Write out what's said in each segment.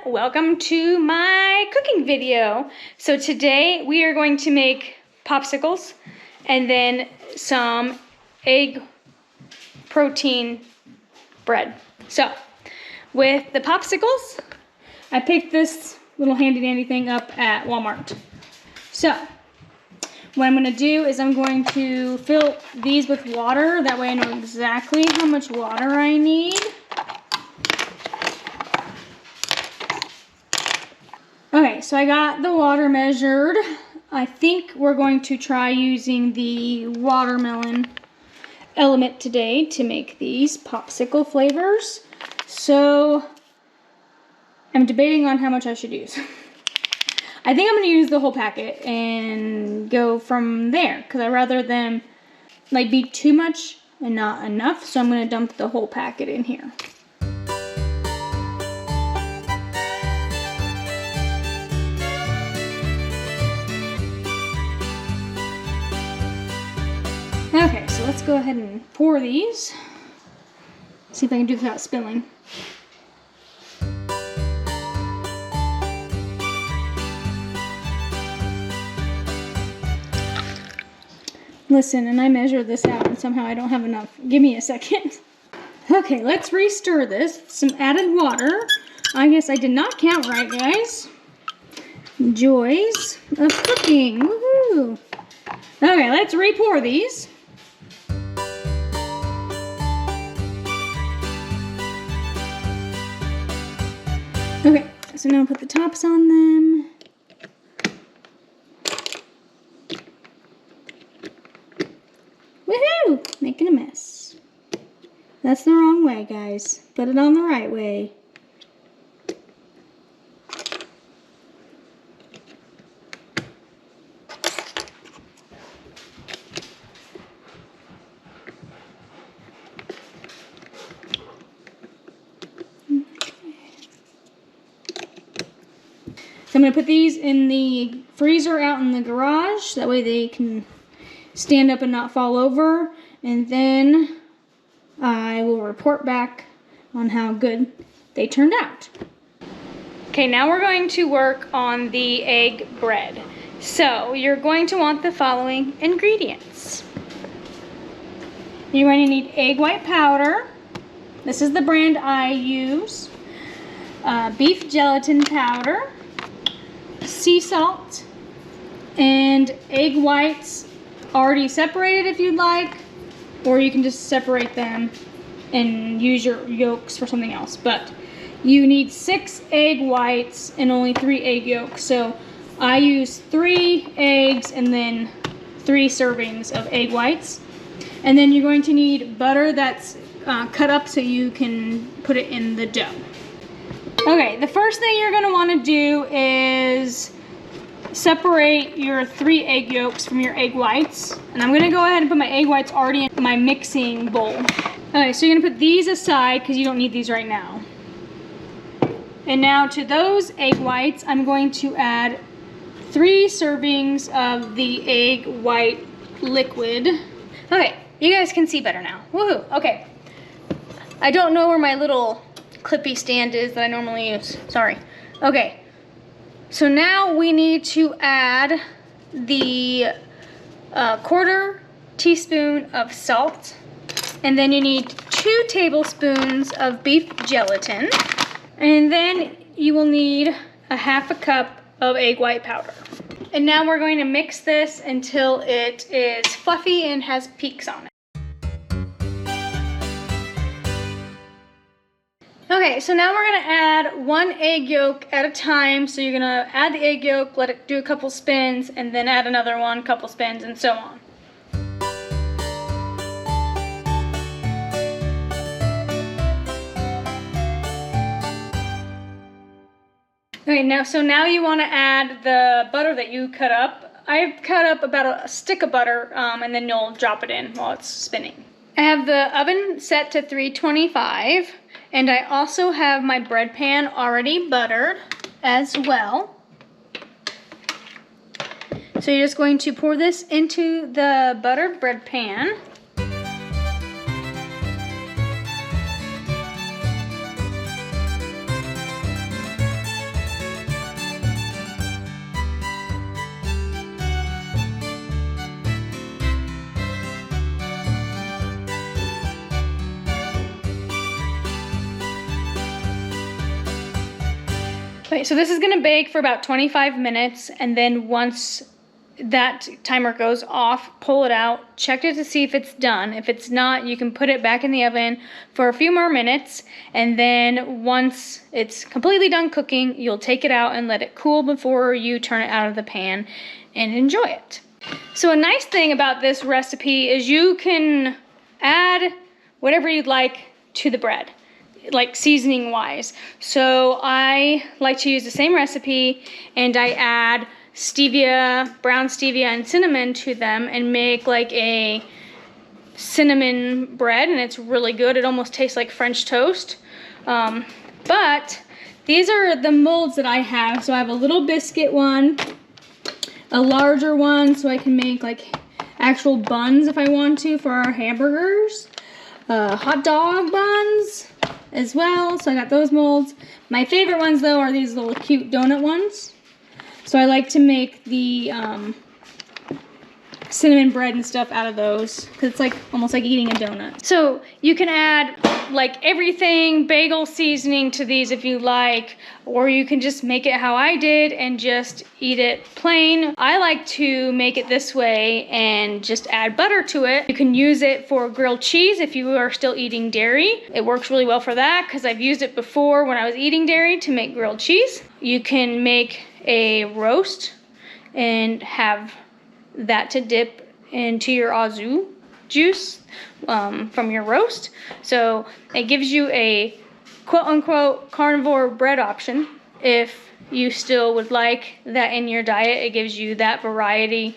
welcome to my cooking video. So today we are going to make popsicles and then some egg protein bread. So with the popsicles, I picked this little handy dandy thing up at Walmart. So what I'm going to do is I'm going to fill these with water. That way I know exactly how much water I need. Okay, so I got the water measured. I think we're going to try using the watermelon element today to make these popsicle flavors. So I'm debating on how much I should use. I think I'm going to use the whole packet and go from there because I'd rather them like be too much and not enough. So I'm going to dump the whole packet in here. Okay, so let's go ahead and pour these. See if I can do this without spilling. Listen, and I measured this out and somehow I don't have enough. Give me a second. Okay, let's re-stir this. Some added water. I guess I did not count right, guys. Joys of cooking. Woohoo! Okay, let's re-pour these. Okay, so now I'll put the tops on them. Woohoo! Making a mess. That's the wrong way, guys. Put it on the right way. So I'm going to put these in the freezer out in the garage. That way they can stand up and not fall over. And then I will report back on how good they turned out. Okay, now we're going to work on the egg bread. So you're going to want the following ingredients. You're going to need egg white powder. This is the brand I use. Beef gelatin powder. Sea salt, and egg whites already separated if you'd like, or you can just separate them and use your yolks for something else. But you need 6 egg whites and only 3 egg yolks. So I use 3 eggs and then 3 servings of egg whites. And then you're going to need butter that's cut up so you can put it in the dough. Okay, the first thing you're going to want to do is separate your 3 egg yolks from your egg whites. And I'm going to go ahead and put my egg whites already in my mixing bowl. Okay, so you're going to put these aside because you don't need these right now. And now to those egg whites, I'm going to add 3 servings of the egg white liquid. Okay, you guys can see better now. Woohoo! Okay. I don't know where my little clippy stand is that I normally use. Sorry. Okay. So now we need to add the 1/4 teaspoon of salt. And then you need 2 tablespoons of beef gelatin. And then you will need a 1/2 cup of egg white powder. And now we're going to mix this until it is fluffy and has peaks on it. Okay, so now we're going to add 1 egg yolk at a time. So you're going to add the egg yolk, let it do a couple spins, and then add another one, couple spins, and so on. Okay, now you want to add the butter that you cut up. I've cut up about a stick of butter, and then you'll drop it in while it's spinning. I have the oven set to 325. And I also have my bread pan already buttered as well. So you're just going to pour this into the buttered bread pan. Okay, so this is gonna bake for about 25 minutes, and then once that timer goes off, pull it out, check it to see if it's done. If it's not, you can put it back in the oven for a few more minutes, and then once it's completely done cooking, you'll take it out and let it cool before you turn it out of the pan and enjoy it. So a nice thing about this recipe is you can add whatever you'd like to the bread, like seasoning wise. So I like to use the same recipe, and I add stevia, brown stevia, and cinnamon to them and make like a cinnamon bread, and it's really good. It almost tastes like French toast. But these are the molds that I have. So I have a little biscuit one, a larger one so I can make like actual buns if I want to for our hamburgers, hot dog buns as well. So I got those molds. My favorite ones though are these little cute donut ones. So I like to make the cinnamon bread and stuff out of those because it's like almost like eating a donut. So you can add like everything, bagel seasoning to these if you like, or you can just make it how I did and just eat it plain. I like to make it this way and just add butter to it. You can use it for grilled cheese if you are still eating dairy. It works really well for that because I've used it before when I was eating dairy to make grilled cheese. You can make a roast and have that to dip into your au jus juice from your roast. So it gives you a quote-unquote carnivore bread option. If you still would like that in your diet, it gives you that variety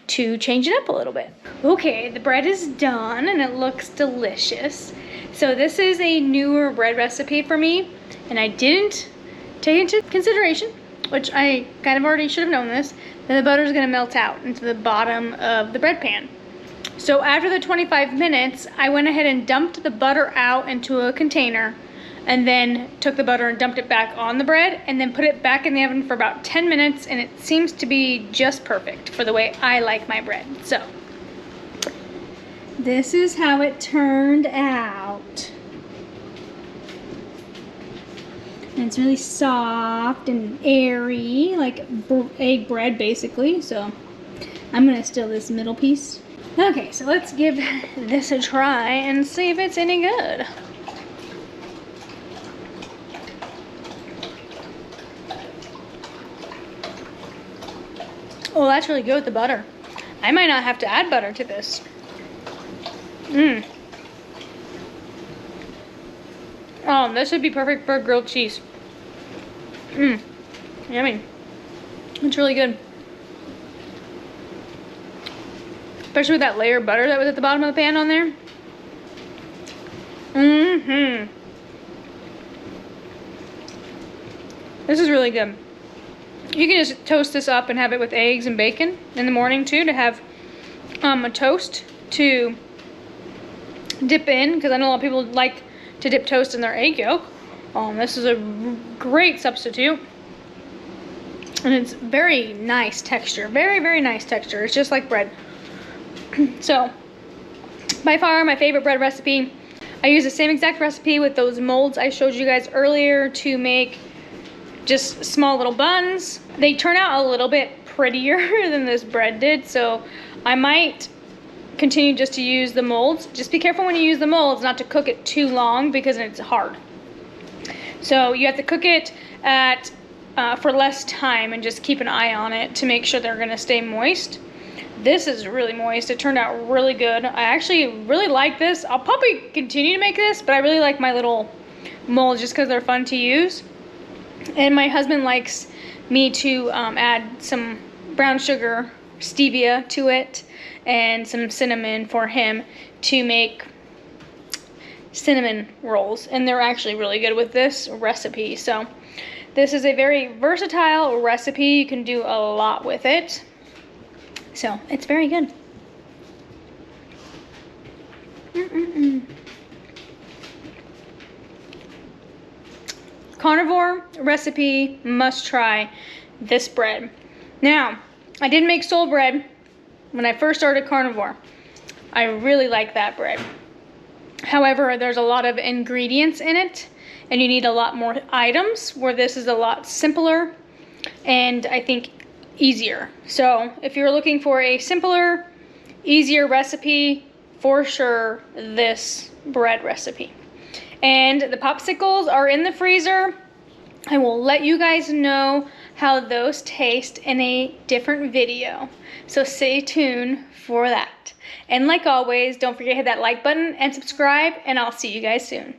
to change it up a little bit. Okay, the bread is done and it looks delicious. So this is a newer bread recipe for me, and I didn't take into consideration, which I kind of already should have known this, that the butter is going to melt out into the bottom of the bread pan. So after the 25 minutes, I went ahead and dumped the butter out into a container, and then took the butter and dumped it back on the bread, and then put it back in the oven for about 10 minutes, and it seems to be just perfect for the way I like my bread. So this is how it turned out. And it's really soft and airy, like egg bread basically. So I'm gonna steal this middle piece. Okay, so let's give this a try and see if it's any good. Oh, that's really good with the butter. I might not have to add butter to this. Oh, this would be perfect for grilled cheese. Yummy. It's really good. Especially with that layer of butter that was at the bottom of the pan on there. This is really good. You can just toast this up and have it with eggs and bacon in the morning too, to have a toast to dip in, because I know a lot of people like to dip toast in their egg yolk. This is a great substitute, and it's very nice texture, very, very nice texture. It's just like bread. So by far my favorite bread recipe. I use the same exact recipe with those molds I showed you guys earlier to make just small little buns. They turn out a little bit prettier than this bread did, so I might continue just to use the molds. Just be careful when you use the molds not to cook it too long, because it's hard. So you have to cook it at for less time, and just keep an eye on it to make sure they're gonna stay moist. This is really moist. It turned out really good. I actually really like this. I'll probably continue to make this, but I really like my little molds just because they're fun to use. And my husband likes me to add some brown sugar, stevia to it, and some cinnamon for him to make cinnamon rolls. And they're actually really good with this recipe. So this is a very versatile recipe. You can do a lot with it. So it's very good. Carnivore recipe, must try this bread. Now, I did make soul bread when I first started carnivore. I really like that bread. However, there's a lot of ingredients in it and you need a lot more items, where this is a lot simpler and I think easier. So if you're looking for a simpler, easier recipe, for sure this bread recipe. And the popsicles are in the freezer. I will let you guys know how those taste in a different video, so stay tuned for that. And like always, don't forget to hit that like button and subscribe, and I'll see you guys soon.